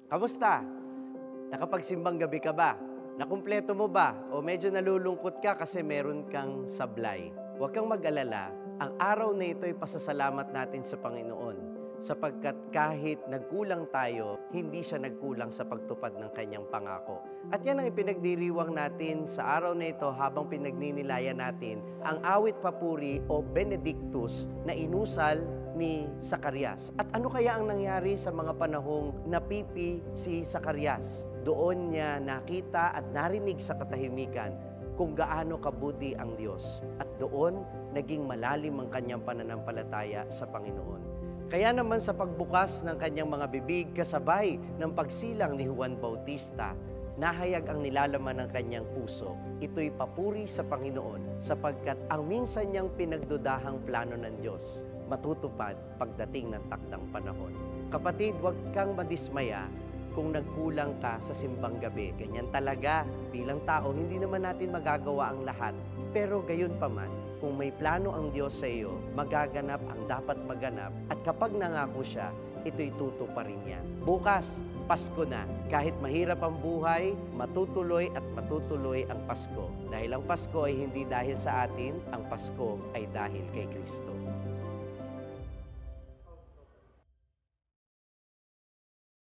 Kamusta? Nakapagsimbang gabi ka ba? Nakumpleto mo ba? O medyo nalulungkot ka kasi meron kang sablay? Huwag kang mag-alala. Ang araw na ito ay pasasalamat natin sa Panginoon sapagkat kahit nagkulang tayo, hindi siya nagkulang sa pagtupad ng kanyang pangako. At yan ang ipinagdiriwang natin sa araw na ito habang pinagninilayan natin ang awit papuri o Benedictus na inusal ni Zacarias. At ano kaya ang nangyari sa mga panahong napipi si Zacarias? Doon niya nakita at narinig sa katahimikan kung gaano kabuti ang Diyos. At doon, naging malalim ang kanyang pananampalataya sa Panginoon. Kaya naman sa pagbukas ng kanyang mga bibig kasabay ng pagsilang ni Juan Bautista, nahayag ang nilalaman ng kanyang puso. Ito'y papuri sa Panginoon sapagkat ang minsan niyang pinagdudahang plano ng Diyos matutupad pagdating ng takdang panahon. Kapatid, huwag kang madismaya kung nagkulang ka sa simbang gabi. Ganyan talaga, bilang tao, hindi naman natin magagawa ang lahat. Pero gayon pa man, kung may plano ang Diyos sa iyo, magaganap ang dapat maganap. At kapag nangako siya, ito'y tutuparin niya. Bukas, Pasko na. Kahit mahirap ang buhay, matutuloy at matutuloy ang Pasko. Dahil ang Pasko ay hindi dahil sa atin, ang Pasko ay dahil kay Kristo.